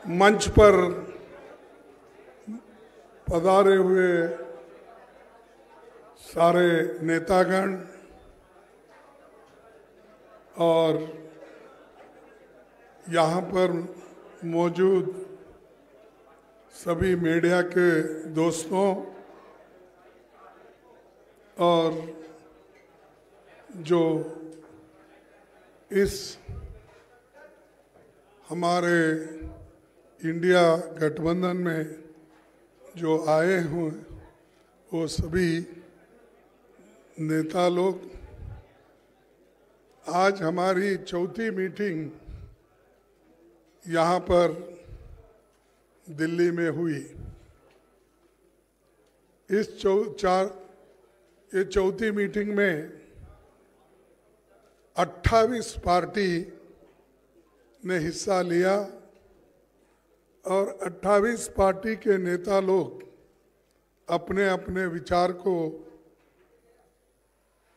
मंच पर पधारे हुए सारे नेतागण और यहाँ पर मौजूद सभी मीडिया के दोस्तों और जो इस हमारे इंडिया गठबंधन में जो आए हुए वो सभी नेता लोग, आज हमारी चौथी मीटिंग यहाँ पर दिल्ली में हुई। इस चौथी मीटिंग में 28 पार्टी ने हिस्सा लिया और 28 पार्टी के नेता लोग अपने अपने विचार को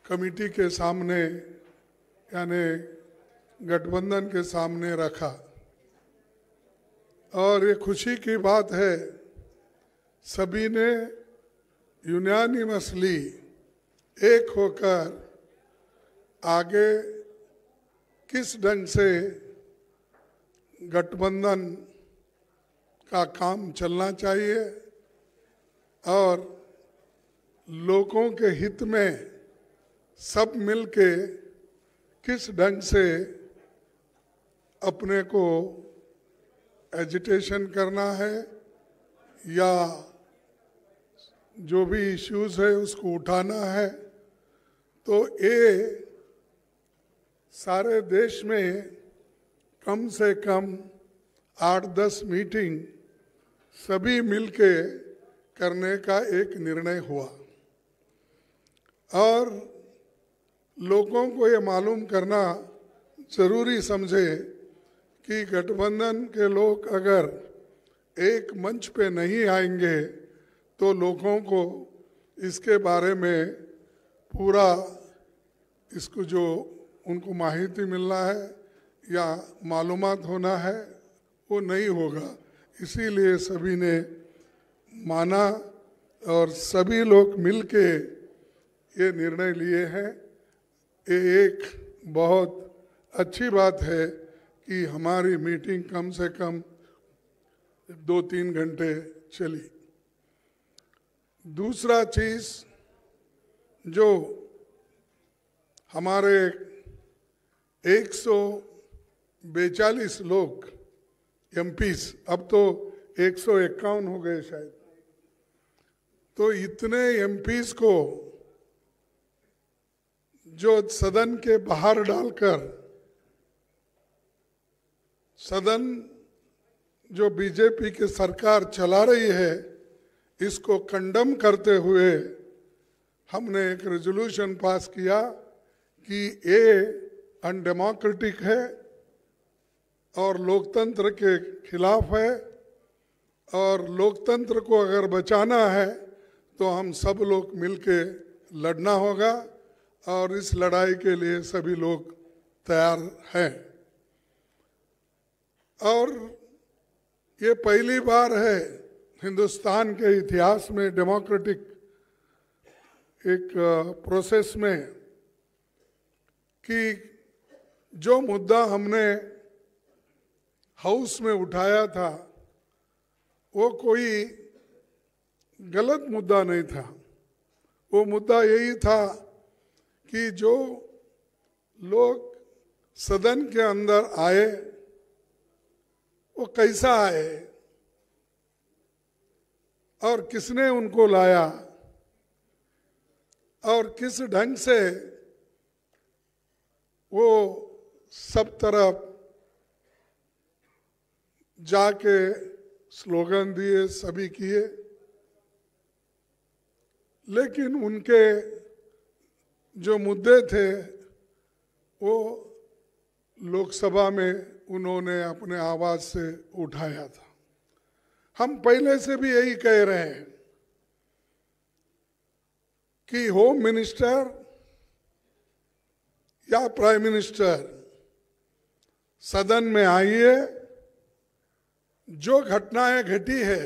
कमेटी के सामने यानी गठबंधन के सामने रखा। और ये खुशी की बात है, सभी ने यूनानिमसली एक होकर आगे किस ढंग से गठबंधन का काम चलना चाहिए और लोगों के हित में सब मिलके किस ढंग से अपने को एजिटेशन करना है या जो भी इश्यूज है उसको उठाना है। तो ये सारे देश में कम से कम 8-10 मीटिंग सभी मिलके करने का एक निर्णय हुआ और लोगों को ये मालूम करना जरूरी समझे कि गठबंधन के लोग अगर एक मंच पे नहीं आएंगे तो लोगों को इसके बारे में पूरा इसको जो उनको माहिती मिलना है या मालूमात होना है वो नहीं होगा। इसीलिए सभी ने माना और सभी लोग मिलके ये निर्णय लिए हैं। ये एक बहुत अच्छी बात है कि हमारी मीटिंग कम से कम 2-3 घंटे चली। दूसरा चीज जो हमारे 142 लोग एमपीस, अब तो 151 हो गए शायद, तो इतने एमपीस को जो सदन के बाहर डालकर सदन जो बीजेपी की सरकार चला रही है इसको कंडम करते हुए हमने एक रेजोल्यूशन पास किया कि ये अनडेमोक्रेटिक है और लोकतंत्र के खिलाफ है और लोकतंत्र को अगर बचाना है तो हम सब लोग मिलके लड़ना होगा और इस लड़ाई के लिए सभी लोग तैयार हैं। और ये पहली बार है हिंदुस्तान के इतिहास में डेमोक्रेटिक एक प्रोसेस में कि जो मुद्दा हमने हाउस में उठाया था वो कोई गलत मुद्दा नहीं था। वो मुद्दा यही था कि जो लोग सदन के अंदर आए वो कैसा आए और किसने उनको लाया और किस ढंग से वो सब तरफ जाके स्लोगन दिए, सभी किए, लेकिन उनके जो मुद्दे थे वो लोकसभा में उन्होंने अपने आवाज से उठाया था। हम पहले से भी यही कह रहे हैं कि होम मिनिस्टर या प्राइम मिनिस्टर सदन में आइए, जो घटनाएं घटी है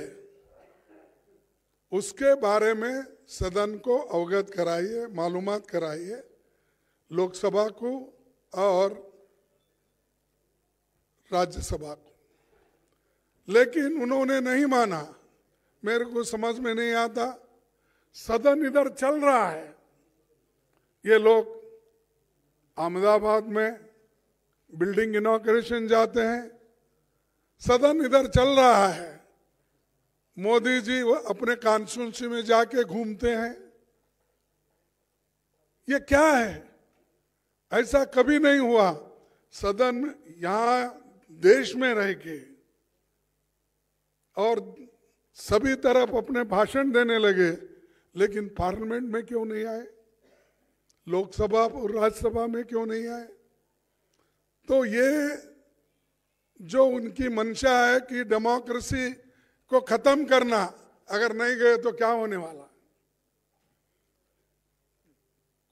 उसके बारे में सदन को अवगत कराइए, मालूमात कराइए, लोकसभा को और राज्यसभा को। लेकिन उन्होंने नहीं माना। मेरे को समझ में नहीं आता, सदन इधर चल रहा है, ये लोग अहमदाबाद में बिल्डिंग इनॉग्रेशन जाते हैं, सदन इधर चल रहा है, मोदी जी अपने कॉन्स्टिट्यूंसी में जाके घूमते हैं। ये क्या है? ऐसा कभी नहीं हुआ। सदन यहां देश में रह के और सभी तरफ अपने भाषण देने लगे, लेकिन पार्लियामेंट में क्यों नहीं आए? लोकसभा और राज्यसभा में क्यों नहीं आए? तो ये जो उनकी मंशा है कि डेमोक्रेसी को खत्म करना, अगर नहीं गए तो क्या होने वाला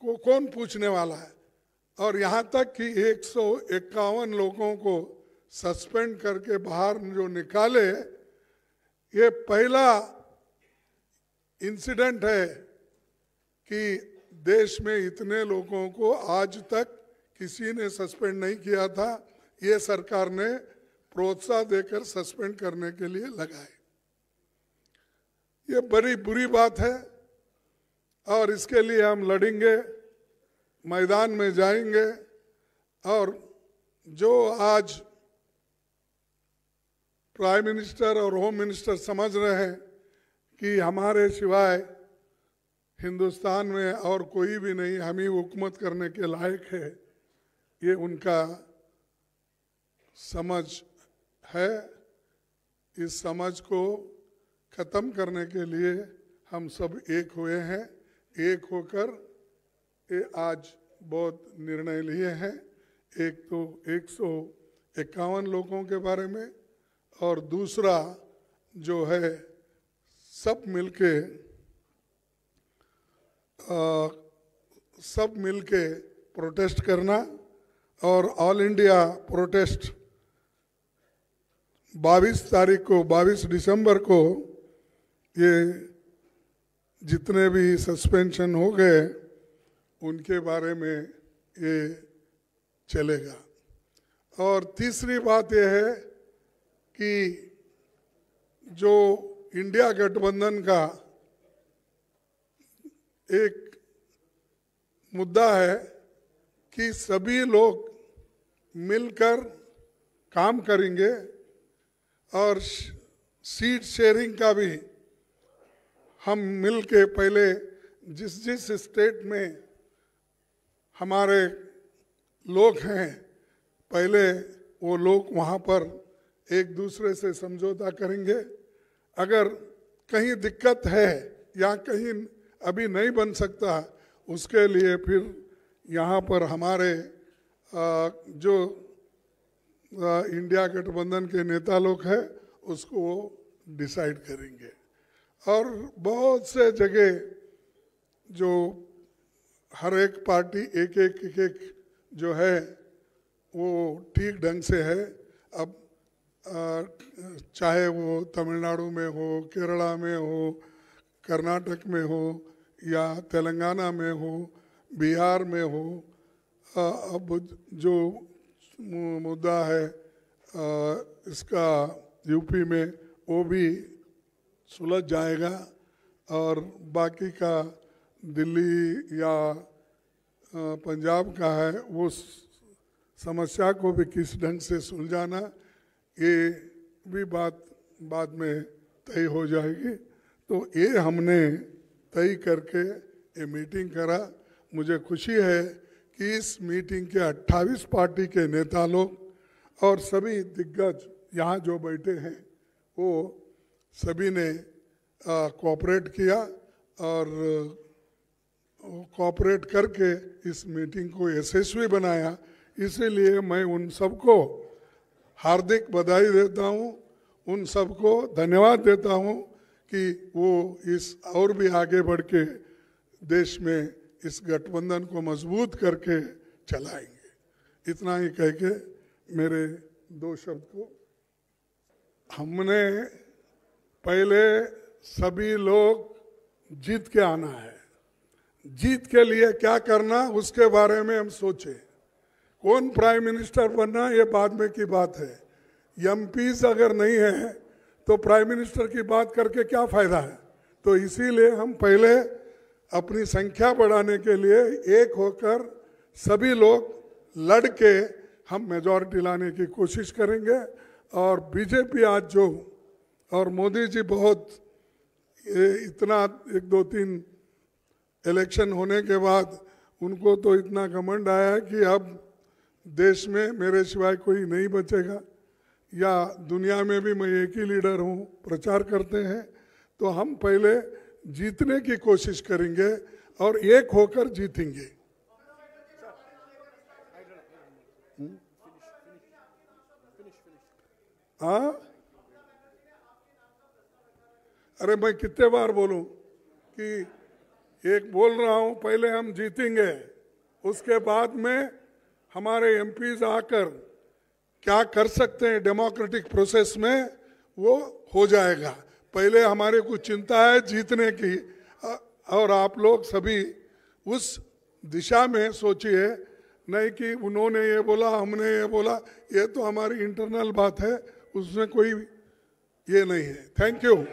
को कौन पूछने वाला है? और यहां तक कि 151 लोगों को सस्पेंड करके बाहर जो निकाले, ये पहला इंसिडेंट है कि देश में इतने लोगों को आज तक किसी ने सस्पेंड नहीं किया था। ये सरकार ने प्रोत्साहन देकर सस्पेंड करने के लिए लगाए। ये बड़ी बुरी बात है और इसके लिए हम लड़ेंगे, मैदान में जाएंगे। और जो आज प्राइम मिनिस्टर और होम मिनिस्टर समझ रहे हैं कि हमारे सिवाय हिंदुस्तान में और कोई भी नहीं, हम ही हुकूमत करने के लायक है, ये उनका समझ है। इस समझ को खत्म करने के लिए हम सब एक हुए हैं। एक होकर ये आज बहुत निर्णय लिए हैं। एक तो 151 लोगों के बारे में, और दूसरा जो है सब मिलके प्रोटेस्ट करना। और ऑल इंडिया प्रोटेस्ट 22 तारीख को, 22 दिसंबर को ये जितने भी सस्पेंशन हो गए उनके बारे में ये चलेगा। और तीसरी बात यह है कि जो इंडिया गठबंधन का एक मुद्दा है कि सभी लोग मिलकर काम करेंगे और सीट शेयरिंग का भी हम मिल के पहले जिस स्टेट में हमारे लोग हैं, पहले वो लोग वहाँ पर एक दूसरे से समझौता करेंगे। अगर कहीं दिक्कत है या कहीं अभी नहीं बन सकता, उसके लिए फिर यहाँ पर हमारे जो इंडिया गठबंधन के नेता लोग हैं उसको डिसाइड करेंगे। और बहुत से जगह जो हर एक पार्टी एक जो है वो ठीक ढंग से है। अब चाहे वो तमिलनाडु में हो, केरला में हो, कर्नाटक में हो या तेलंगाना में हो, बिहार में हो, अब जो मुद्दा है इसका यूपी में, वो भी सुलझ जाएगा। और बाकी का दिल्ली या पंजाब का है, वो समस्या को भी किस ढंग से सुलझाना, ये भी बात बाद में तय हो जाएगी। तो ये हमने तय करके ये मीटिंग करा। मुझे खुशी है कि इस मीटिंग के 28 पार्टी के नेता लोग और सभी दिग्गज यहाँ जो बैठे हैं वो सभी ने कोऑपरेट किया और कोऑपरेट करके इस मीटिंग को यशस्वी बनाया। इसीलिए मैं उन सबको हार्दिक बधाई देता हूँ, उन सबको धन्यवाद देता हूँ कि वो इस और भी आगे बढ़ के देश में इस गठबंधन को मजबूत करके चलाएंगे। इतना ही कह के मेरे 2 शब्द को हमने पहले सभी लोग जीत के आना है। जीत के लिए क्या करना उसके बारे में हम सोचे। कौन प्राइम मिनिस्टर बनना ये बाद में की बात है। एमपीज अगर नहीं है तो प्राइम मिनिस्टर की बात करके क्या फायदा है। तो इसीलिए हम पहले अपनी संख्या बढ़ाने के लिए एक होकर सभी लोग लड़ के हम मेजॉरिटी लाने की कोशिश करेंगे। और बीजेपी आज जो और मोदी जी बहुत इतना 1-2-3 इलेक्शन होने के बाद उनको तो इतना घमंड आया कि अब देश में मेरे सिवाय कोई नहीं बचेगा या दुनिया में भी मैं एक ही लीडर हूँ प्रचार करते हैं। तो हम पहले जीतने की कोशिश करेंगे और एक होकर जीतेंगे। हाँ, अरे मैं कितने बार बोलूं कि एक बोल रहा हूं, पहले हम जीतेंगे, उसके बाद में हमारे एमपीज आकर क्या कर सकते हैं डेमोक्रेटिक प्रोसेस में वो हो जाएगा। पहले हमारे को चिंता है जीतने की और आप लोग सभी उस दिशा में सोचिए, नहीं कि उन्होंने ये बोला हमने ये बोला। ये तो हमारी इंटरनल बात है, उसमें कोई ये नहीं है। Thank you.